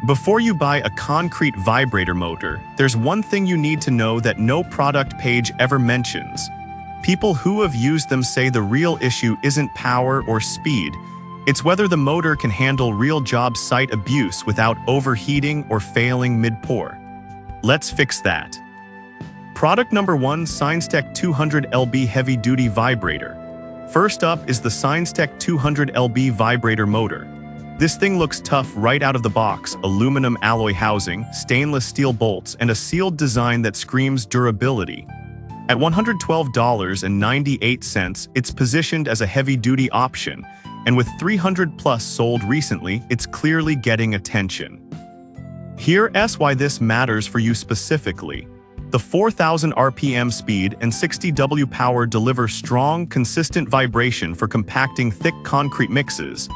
Before you buy a concrete vibrator motor, there's one thing you need to know that no product page ever mentions. People who have used them say the real issue isn't power or speed. It's whether the motor can handle real job site abuse without overheating or failing mid-pour. Let's fix that. Product number 1, ScienceTech 200lb Heavy-Duty Vibrator. First up is the ScienceTech 200lb Vibrator Motor. This thing looks tough right out of the box: aluminum alloy housing, stainless steel bolts, and a sealed design that screams durability. At $112.98, it's positioned as a heavy-duty option, and with 300 plus sold recently, it's clearly getting attention. Here's why this matters for you specifically. The 4,000 RPM speed and 60 W power deliver strong, consistent vibration for compacting thick concrete mixes.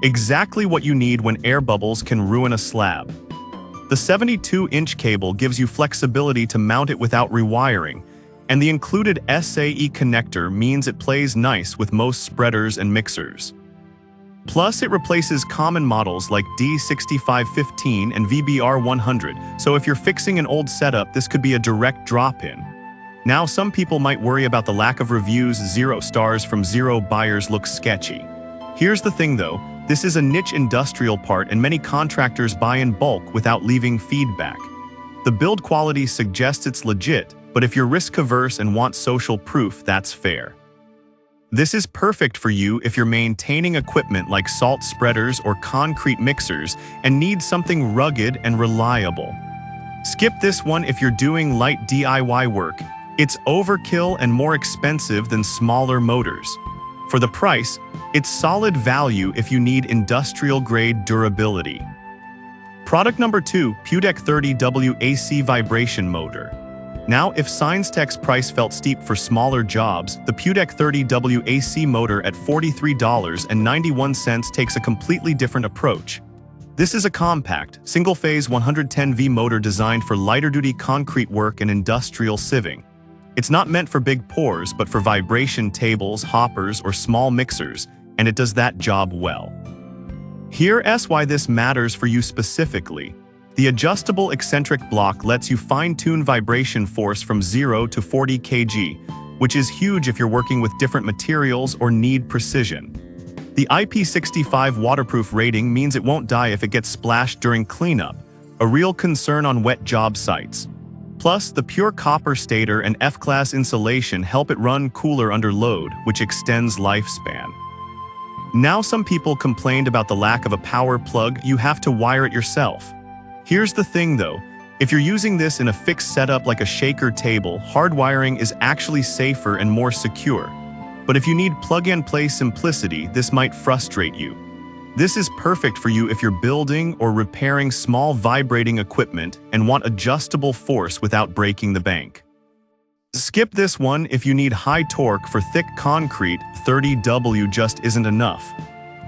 Exactly what you need when air bubbles can ruin a slab. The 72-inch cable gives you flexibility to mount it without rewiring, and the included SAE connector means it plays nice with most spreaders and mixers. Plus, it replaces common models like D6515 and VBR100, so if you're fixing an old setup, this could be a direct drop-in. Now, some people might worry about the lack of reviews. 0 stars from 0 buyers looks sketchy. Here's the thing though, this is a niche industrial part and many contractors buy in bulk without leaving feedback. The build quality suggests it's legit, but if you're risk-averse and want social proof, that's fair. This is perfect for you if you're maintaining equipment like salt spreaders or concrete mixers and need something rugged and reliable. Skip this one if you're doing light DIY work. It's overkill and more expensive than smaller motors. For the price, it's solid value if you need industrial-grade durability. Product number 2, Pudec 30W AC Vibration Motor. Now, if ScienceTech's price felt steep for smaller jobs, the Pudec 30W AC motor at $43.91 takes a completely different approach. This is a compact, single-phase 110V motor designed for lighter-duty concrete work and industrial sieving. It's not meant for big pours, but for vibration tables, hoppers, or small mixers, and it does that job well. Here's why this matters for you specifically. The adjustable eccentric block lets you fine-tune vibration force from 0 to 40 kg, which is huge if you're working with different materials or need precision. The IP65 waterproof rating means it won't die if it gets splashed during cleanup, a real concern on wet job sites. Plus, the pure copper stator and F-class insulation help it run cooler under load, which extends lifespan. Now, some people complained about the lack of a power plug. You have to wire it yourself. Here's the thing though, if you're using this in a fixed setup like a shaker table, hardwiring is actually safer and more secure. But if you need plug-and-play simplicity, this might frustrate you. This is perfect for you if you're building or repairing small vibrating equipment and want adjustable force without breaking the bank. Skip this one if you need high torque for thick concrete. 30W just isn't enough.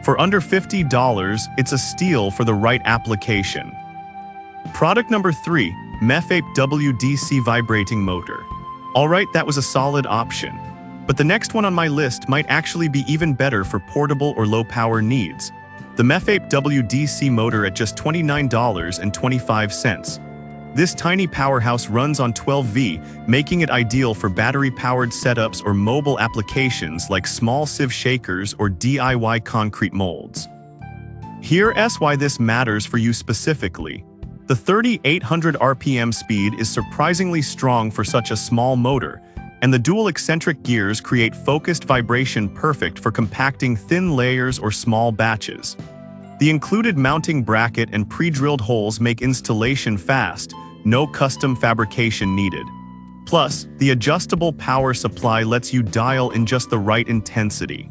For under $50, it's a steal for the right application. Product number 3, Mefape WDC Vibrating Motor. Alright, that was a solid option. But the next one on my list might actually be even better for portable or low-power needs. The Mefape WDC motor at just $29.25. This tiny powerhouse runs on 12V, making it ideal for battery-powered setups or mobile applications like small sieve shakers or DIY concrete molds. Here's why this matters for you specifically. The 3,800 RPM speed is surprisingly strong for such a small motor, and the dual eccentric gears create focused vibration perfect for compacting thin layers or small batches. The included mounting bracket and pre-drilled holes make installation fast, no custom fabrication needed. Plus, the adjustable power supply lets you dial in just the right intensity.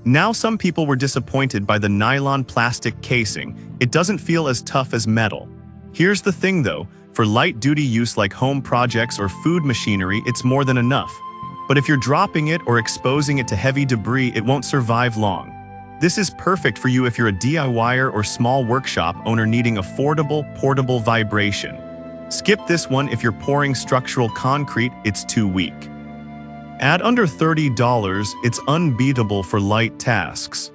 Now, some people were disappointed by the nylon plastic casing. It doesn't feel as tough as metal. Here's the thing though, for light-duty use like home projects or food machinery, it's more than enough. But if you're dropping it or exposing it to heavy debris, it won't survive long. This is perfect for you if you're a DIYer or small workshop owner needing affordable, portable vibration. Skip this one if you're pouring structural concrete, it's too weak. At under $30, it's unbeatable for light tasks.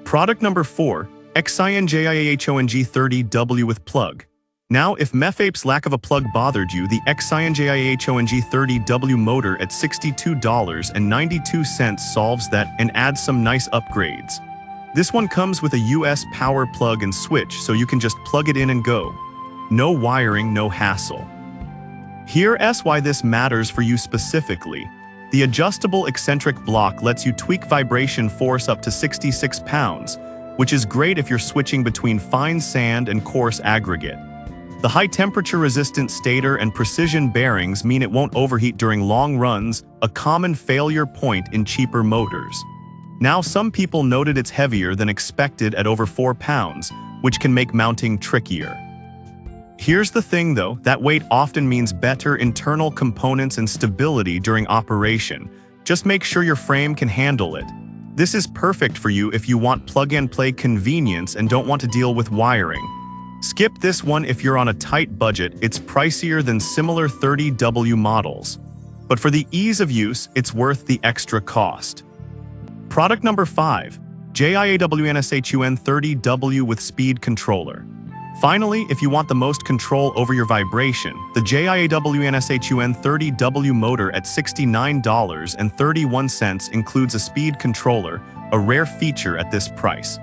Product number 4, XINJIAHONG30W with plug. Now, if MEFAPE's lack of a plug bothered you, the XINJIAHONG30W motor at $62.92 solves that and adds some nice upgrades. This one comes with a US power plug and switch, so you can just plug it in and go. No wiring, no hassle. Here's why this matters for you specifically. The adjustable eccentric block lets you tweak vibration force up to 66 pounds, which is great if you're switching between fine sand and coarse aggregate. The high-temperature resistant stator and precision bearings mean it won't overheat during long runs, a common failure point in cheaper motors. Now, some people noted it's heavier than expected at over 4 pounds, which can make mounting trickier. Here's the thing though, that weight often means better internal components and stability during operation. Just make sure your frame can handle it. This is perfect for you if you want plug-and-play convenience and don't want to deal with wiring. Skip this one if you're on a tight budget. It's pricier than similar 30W models. But for the ease of use, it's worth the extra cost. Product number 5. JIAWNSHUN30W with speed controller. Finally, if you want the most control over your vibration, the JIAWNSHUN30W motor at $69.31 includes a speed controller, a rare feature at this price.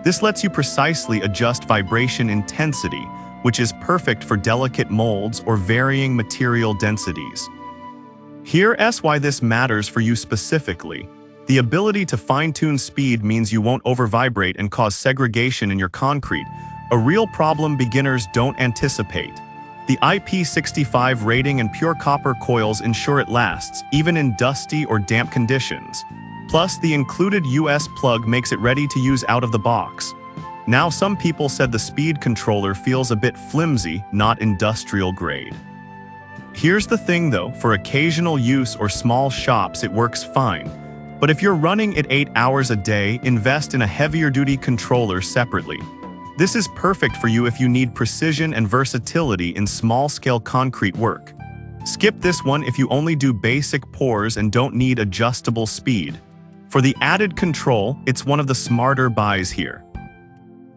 This lets you precisely adjust vibration intensity, which is perfect for delicate molds or varying material densities. Here's why this matters for you specifically. The ability to fine-tune speed means you won't over-vibrate and cause segregation in your concrete, a real problem beginners don't anticipate. The IP65 rating and pure copper coils ensure it lasts, even in dusty or damp conditions. Plus, the included US plug makes it ready to use out of the box. Now, some people said the speed controller feels a bit flimsy, not industrial grade. Here's the thing though, for occasional use or small shops it works fine. But if you're running it 8 hours a day, invest in a heavier duty controller separately. This is perfect for you if you need precision and versatility in small-scale concrete work. Skip this one if you only do basic pours and don't need adjustable speed. For the added control, it's one of the smarter buys here.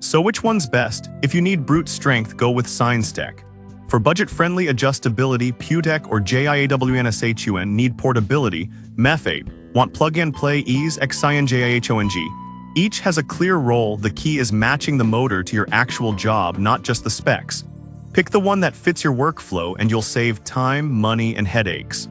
So which one's best? If you need brute strength, go with SignStech. For budget-friendly adjustability, Pewtech or JIAWNSHUN need portability, MEFAPE, want plug-and-play ease, XINJIAHONG. Each has a clear role. The key is matching the motor to your actual job, not just the specs. Pick the one that fits your workflow and you'll save time, money, and headaches.